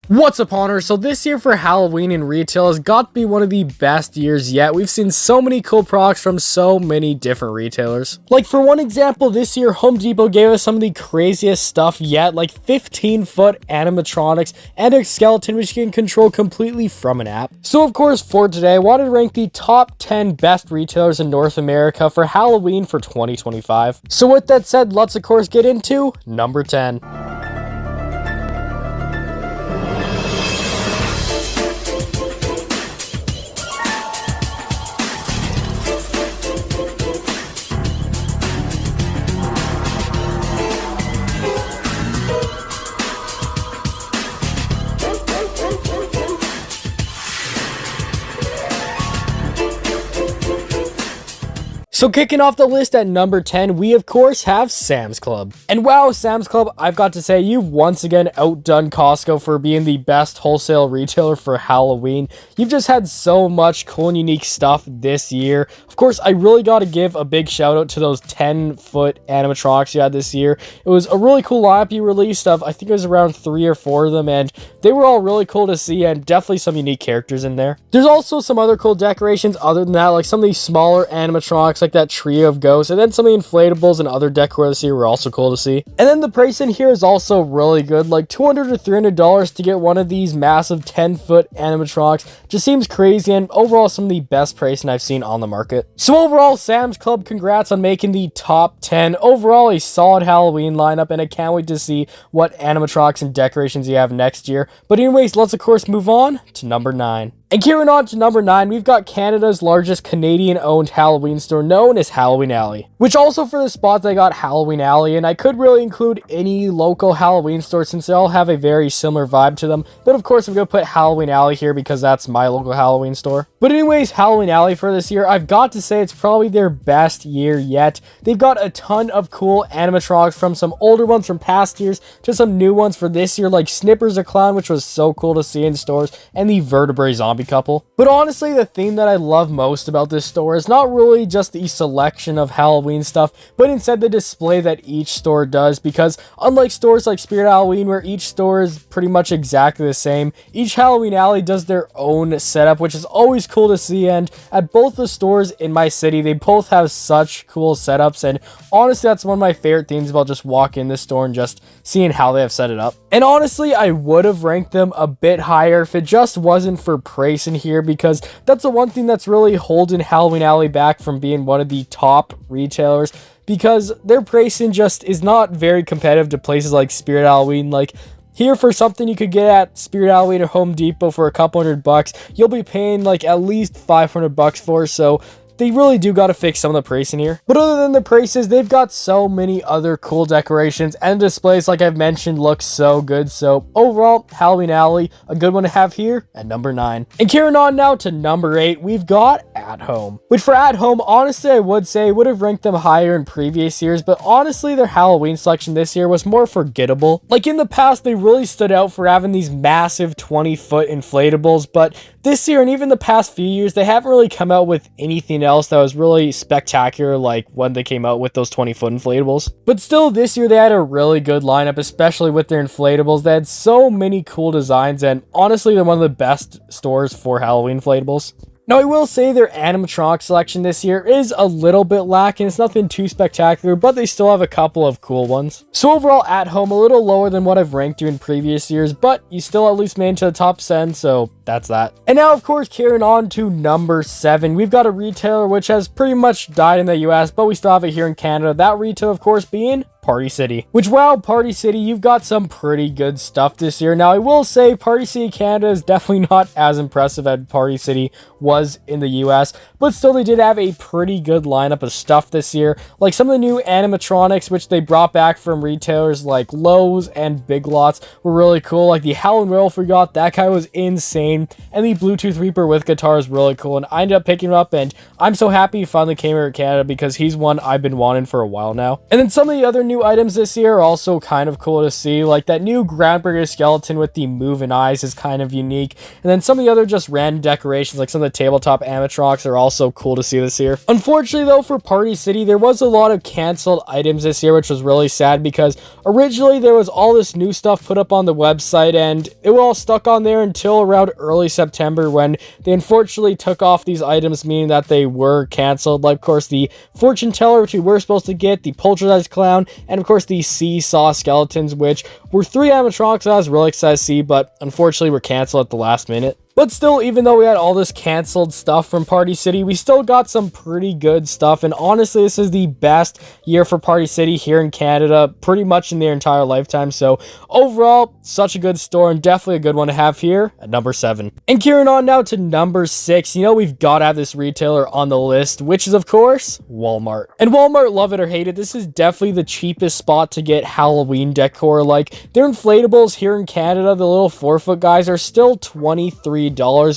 What's up, Honor? So this year for Halloween in retail has got to be one of the best years yet. We've seen so many cool products from so many different retailers. Like for one example, this year Home Depot gave us some of the craziest stuff yet, like 15-foot animatronics and a skeleton which you can control completely from an app. So of course for today, I wanted to rank the top 10 best retailers in North America for Halloween for 2025. So with that said, let's of course get into number 10. So kicking off the list at number 10, we of course have Sam's Club. And wow, Sam's Club, I've got to say, you've once again outdone Costco for being the best wholesale retailer for Halloween. You've just had so much cool and unique stuff this year. Of course, I really got to give a big shout out to those 10-foot animatronics you had this year. It was a really cool lineup you released of, I think it was around 3 or 4 of them, and they were all really cool to see and definitely some unique characters in there. There's also some other cool decorations other than that, like some of these smaller animatronics, like that trio of ghosts, and then some of the inflatables and other decor this year were also cool to see. And then the price in here is also really good, like $200 to $300 to get one of these massive 10-foot animatronics. Just seems crazy, and overall some of the best pricing I've seen on the market. So overall, Sam's Club, congrats on making the top 10. Overall, a solid Halloween lineup, and I can't wait to see what animatronics and decorations you have next year. But anyways, let's of course move on to number 9. And carrying on to number 9, we've got Canada's largest Canadian-owned Halloween store known as Halloween Alley. Which also for the spots I got Halloween Alley, and I could really include any local Halloween store since they all have a very similar vibe to them. But of course I'm going to put Halloween Alley here because that's my local Halloween store. But anyways, Halloween Alley for this year, I've got to say it's probably their best year yet. They've got a ton of cool animatronics from some older ones from past years to some new ones for this year, like Snippers the Clown, which was so cool to see in stores, and the Vertebrae Zombie couple. But honestly, the thing that I love most about this store is not really just the selection of Halloween stuff, but instead the display that each store does, because unlike stores like Spirit Halloween where each store is pretty much exactly the same, each Halloween Alley does their own setup, which is always cool to see. And at both the stores in my city, they both have such cool setups, and honestly that's one of my favorite things about just walking in this store and just seeing how they have set it up. And honestly, I would have ranked them a bit higher if it just wasn't for price in here, because that's the one thing that's really holding Halloween Alley back from being one of the top retailers, because their pricing just is not very competitive to places like Spirit Halloween. Like here, for something you could get at Spirit Halloween or Home Depot for a couple $100, you'll be paying like at least $500 for, so they really do got to fix some of the pricing here. But other than the prices, they've got so many other cool decorations, and displays, like I've mentioned, look so good. So overall, Halloween Alley, a good one to have here at number 9. And carrying on now to number 8, we've got At Home. Which for At Home, honestly, I would say would have ranked them higher in previous years, but honestly, their Halloween selection this year was more forgettable. Like in the past, they really stood out for having these massive 20-foot inflatables, but this year and even the past few years, they haven't really come out with anything else that was really spectacular like when they came out with those 20-foot inflatables. But still, this year they had a really good lineup, especially with their inflatables. They had so many cool designs, and honestly, they're one of the best stores for Halloween inflatables. Now, I will say their animatronic selection this year is a little bit lacking. It's nothing too spectacular, but they still have a couple of cool ones. So overall, At Home, a little lower than what I've ranked you in previous years, but you still at least made it to the top 10, so that's that. And now, of course, carrying on to number 7, we've got a retailer which has pretty much died in the US, but we still have it here in Canada. That retailer, of course, being Party City. Which, wow, Party City, you've got some pretty good stuff this year. Now, I will say Party City Canada is definitely not as impressive as Party City was in the US, but still they did have a pretty good lineup of stuff this year. Like some of the new animatronics which they brought back from retailers like Lowe's and Big Lots were really cool. Like the Howlin' Werewolf we got, that guy was insane, and the Bluetooth Reaper with guitar is really cool, and I ended up picking him up, and I'm so happy he finally came here to Canada because he's one I've been wanting for a while now. And then some of the other new new items this year are also kind of cool to see. Like that new Groundbreaker skeleton with the moving eyes is kind of unique. And then some of the other just random decorations, like some of the tabletop animatronics, are also cool to see this year. Unfortunately though, for Party City, there was a lot of canceled items this year, which was really sad because originally there was all this new stuff put up on the website and it was all stuck on there until around early September when they unfortunately took off these items, meaning that they were canceled. Like, of course, the Fortune Teller, which we were supposed to get, the Poltergeist Clown, and of course the Seesaw Skeletons, which were 3 animatronics that I was really excited to see, but unfortunately were canceled at the last minute. But still, even though we had all this canceled stuff from Party City, we still got some pretty good stuff. And honestly, this is the best year for Party City here in Canada, pretty much in their entire lifetime. So overall, such a good store and definitely a good one to have here at number 7. And carrying on now to number 6, you know, we've got to have this retailer on the list, which is, of course, Walmart. And Walmart, love it or hate it, this is definitely the cheapest spot to get Halloween decor. Like, their inflatables here in Canada, the little 4-foot guys, are still $23,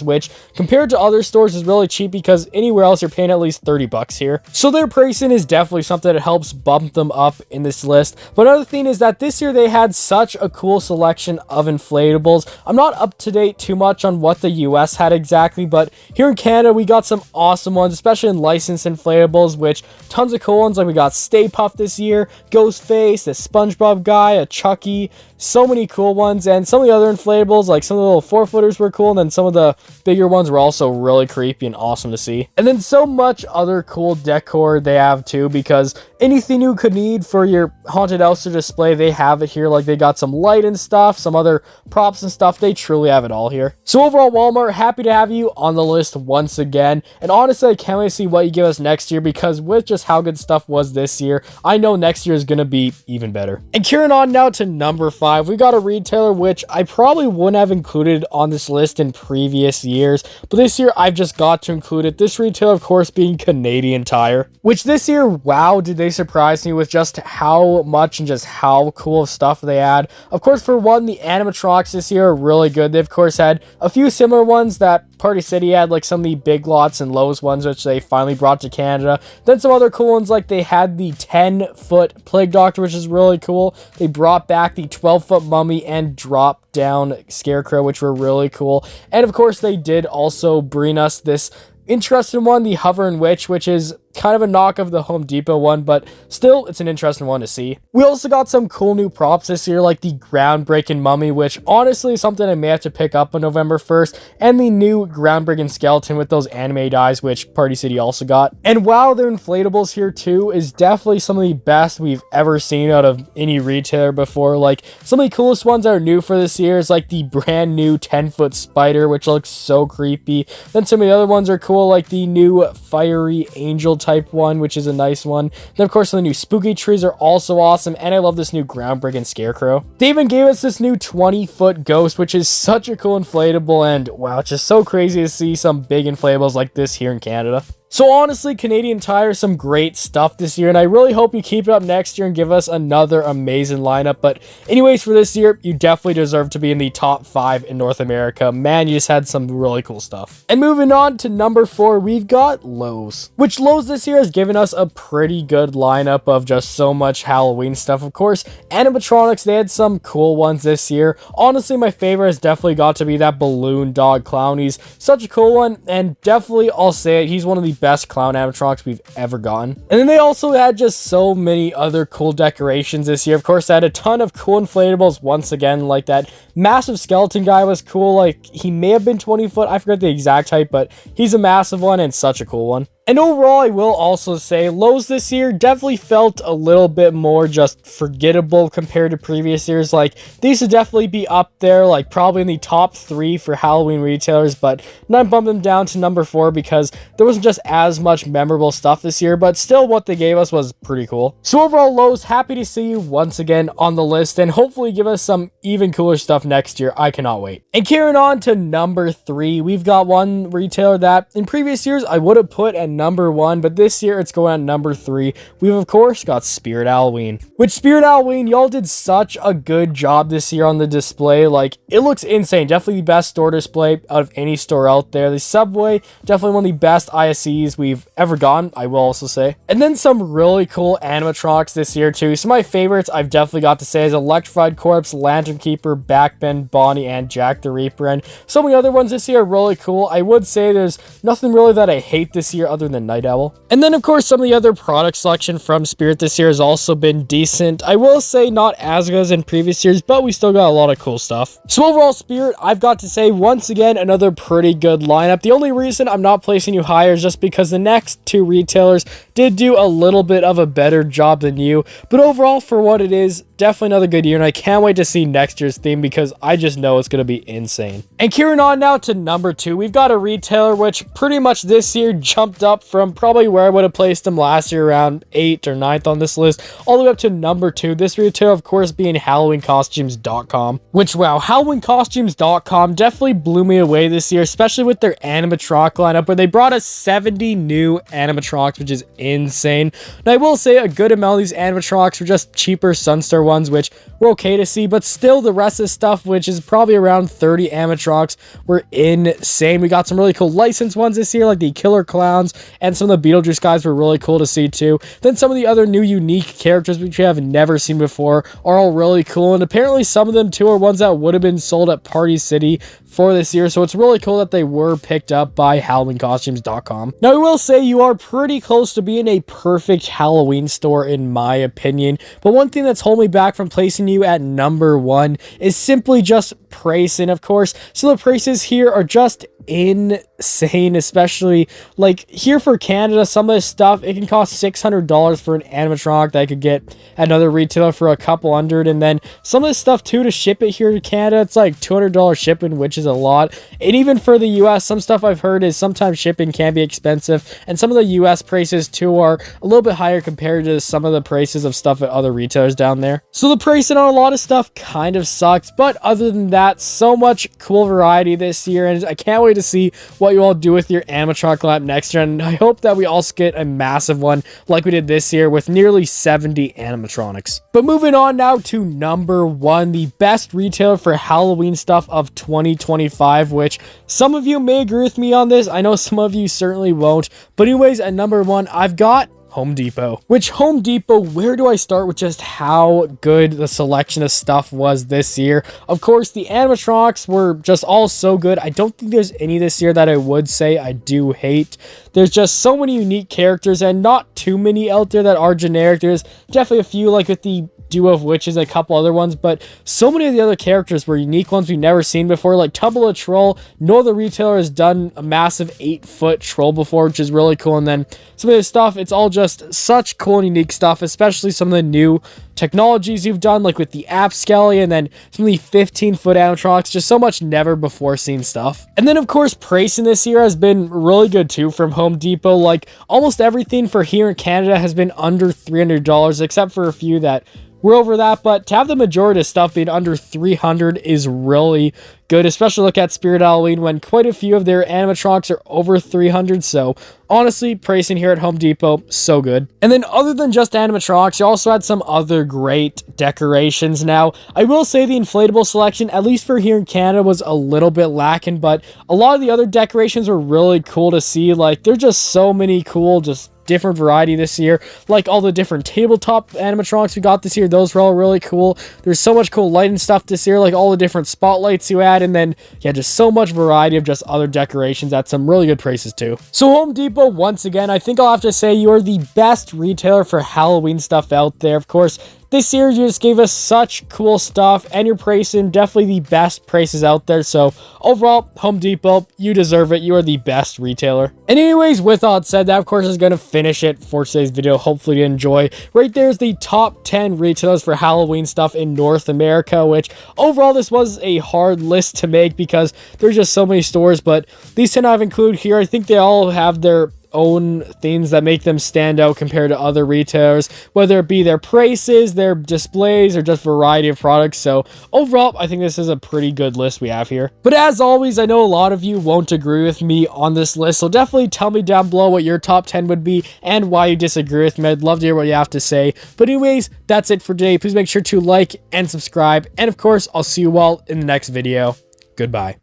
which compared to other stores is really cheap because anywhere else you're paying at least $30 here. So their pricing is definitely something that helps bump them up in this list. But another thing is that this year they had such a cool selection of inflatables. I'm not up to date too much on what the US had exactly, but here in Canada we got some awesome ones, especially in licensed inflatables, which tons of cool ones. Like we got Stay Puft this year, Ghostface, a SpongeBob guy, a Chucky, so many cool ones. And some of the other inflatables, like some of the little 4-footers were cool, and then some of the bigger ones were also really creepy and awesome to see. And then so much other cool decor they have too, because anything you could need for your haunted house to display, they have it here. Like they got some light and stuff, some other props and stuff. They truly have it all here. So overall, Walmart, happy to have you on the list once again. And honestly, I can't wait to see what you give us next year, because with just how good stuff was this year, I know next year is going to be even better. And carrying on now to number 5, we got a retailer which I probably wouldn't have included on this list in previous years, but this year I've just got to include it. This retailer, of course, being Canadian Tire, which this year, wow, did they surprise me with just how much and just how cool of stuff they had. Of course, for one, the animatronics this year are really good. They, of course, had a few similar ones that Party City had, like some of the Big Lots and Lowe's ones, which they finally brought to Canada. Then some other cool ones, like they had the 10-foot Plague Doctor, which is really cool. They brought back the 12-foot Mummy and drop down Scarecrow, which were really cool. And of course, they did also bring us this interesting one, the Hovering Witch, which is kind of a knock of the Home Depot one, but still, it's an interesting one to see. We also got some cool new props this year, like the groundbreaking Mummy, which honestly is something I may have to pick up on November 1st, and the new groundbreaking skeleton with those anime dies, which Party City also got. And while their inflatables here too is definitely some of the best we've ever seen out of any retailer before. Like some of the coolest ones that are new for this year is like the brand new 10-foot spider, which looks so creepy. Then some of the other ones are cool, like the new fiery angel type one, which is a nice one. Then of course the new spooky trees are also awesome, and I love this new groundbreaking Scarecrow. They even gave us this new 20-foot ghost, which is such a cool inflatable, and wow, it's just so crazy to see some big inflatables like this here in Canada. So honestly, Canadian Tire, some great stuff this year, and I really hope you keep it up next year and give us another amazing lineup. But anyways, for this year, you definitely deserve to be in the top 5 in North America. Man, you just had some really cool stuff. And moving on to number 4, we've got Lowe's, which Lowe's this year has given us a pretty good lineup of just so much Halloween stuff. Of course, animatronics, they had some cool ones this year. Honestly, my favorite has definitely got to be that balloon dog clown. He's such a cool one, and definitely, I'll say it, he's one of the best clown animatronics we've ever gotten. And then they also had just so many other cool decorations this year. Of course, they had a ton of cool inflatables once again, like that massive skeleton guy was cool. Like he may have been 20 foot, I forget the exact height, but he's a massive one and such a cool one. And overall, I will also say Lowe's this year definitely felt a little bit more just forgettable compared to previous years. Like, these would definitely be up there, like probably in the top 3 for Halloween retailers, but not bump them down to number 4 because there wasn't just as much memorable stuff this year, but still what they gave us was pretty cool. So overall, Lowe's, happy to see you once again on the list and hopefully give us some even cooler stuff next year. I cannot wait. And carrying on to number 3, we've got one retailer that in previous years I would have put at number 1, but this year it's going at number 3. We've, of course, got Spirit Halloween. Which, Spirit Halloween, y'all did such a good job this year on the display. Like, it looks insane. Definitely the best store display out of any store out there. The Subway, definitely one of the best ISEs we've ever gotten, I will also say. And then some really cool animatronics this year, too. Some of my favorites I've definitely got to say is Electrified Corpse, Lantern Keeper, Backbend, Bonnie, and Jack the Reaper. And so many other ones this year are really cool. I would say there's nothing really that I hate this year other than Night Owl. And then, of course, some of the other product selection from Spirit this year has also been decent. I will say not as good as in previous years, but we still got a lot of cool stuff. So overall, Spirit, I've got to say, once again, another pretty good lineup. The only reason I'm not placing you higher is just because the next 2 retailers did do a little bit of a better job than you. But overall, for what it is, definitely another good year, and I can't wait to see next year's theme because I just know it's going to be insane. And carrying on now to number 2, we've got a retailer which pretty much this year jumped up from probably where I would have placed them last year, around 8th or 9th on this list, all the way up to number 2. This retailer, of course, being HalloweenCostumes.com, which, wow, HalloweenCostumes.com definitely blew me away this year, especially with their animatronic lineup, where they brought us 70 new animatronics, which is insane. And I will say a good amount of these animatronics were just cheaper Sunstar ones, which were okay to see, but still the rest of the stuff, which is probably around 30 animatronics, were insane. We got some really cool licensed ones this year, like the Killer Clowns, and some of the Beetlejuice guys were really cool to see too. Then some of the other new unique characters which we have never seen before are all really cool, and apparently some of them too are ones that would have been sold at Party City for this year, so it's really cool that they were picked up by HalloweenCostumes.com. Now, I will say you are pretty close to being a perfect Halloween store in my opinion, but one thing that's holding me back from placing you at number 1 is simply just pricing, of course. So the prices here are just insane, especially like here for Canada. Some of this stuff, it can cost $600 for an animatronic that I could get at another retailer for a couple hundred, and then some of this stuff too to ship it here to Canada, it's like $200 shipping, which is a lot. And even for the US, some stuff I've heard is sometimes shipping can be expensive, and some of the US prices too are a little bit higher compared to some of the prices of stuff at other retailers down there. So the pricing on a lot of stuff kind of sucks, but other than that, so much cool variety this year, and I can't wait to see what you all do with your animatronic lineup next year, and I hope that we also get a massive one like we did this year with nearly 70 animatronics. But moving on now to number 1, the best retailer for Halloween stuff of 2025, which some of you may agree with me on this. I know some of you certainly won't, but anyways, at number 1, I've got Home Depot. Which Home Depot, where do I start with just how good the selection of stuff was this year? Of course, the animatronics were just all so good. I don't think there's any this year that I would say I do hate. There's just so many unique characters and not too many out there that are generic. There's definitely a few, like with the Duo of Witches, a couple other ones, but so many of the other characters were unique ones we've never seen before, like Tubula Troll. No other retailer has done a massive 8-foot troll before, which is really cool. And then some of this stuff, it's all just such cool and unique stuff, especially some of the new technologies you've done, like with the App Skelly, and then some of the 15-foot animatronics, just so much never before seen stuff. And then, of course, pricing this year has been really good too from Home Depot. Like, almost everything for here in Canada has been under $300, except for a few that we're over that, but to have the majority of stuff being under 300 is really good, especially look at Spirit Halloween when quite a few of their animatronics are over 300. So honestly, pricing here at Home Depot, so good. And then other than just animatronics, you also had some other great decorations. Now, I will say the inflatable selection, at least for here in Canada, was a little bit lacking, but a lot of the other decorations were really cool to see. Like, there's just so many cool, just different variety this year, like all the different tabletop animatronics we got this year. Those were all really cool. There's so much cool lighting stuff this year, like all the different spotlights you had, and then yeah, just so much variety of just other decorations at some really good prices too. So Home Depot, once again, I think I'll have to say you are the best retailer for Halloween stuff out there. Of course, this year, you just gave us such cool stuff, and your pricing, definitely the best prices out there. So overall, Home Depot, you deserve it. You are the best retailer. And anyways, with all that said, that of course is going to finish it for today's video. Hopefully you enjoy. Right there is the top 10 retailers for Halloween stuff in North America, which overall this was a hard list to make because there's just so many stores, but these 10 I've included here, I think they all have their own things that make them stand out compared to other retailers, whether it be their prices, their displays, or just variety of products. So overall, I think this is a pretty good list we have here. But as always, I know a lot of you won't agree with me on this list, so definitely tell me down below what your top 10 would be and why you disagree with me. I'd love to hear what you have to say. But anyways, that's it for today. Please make sure to like and subscribe, and of course, I'll see you all in the next video. Goodbye.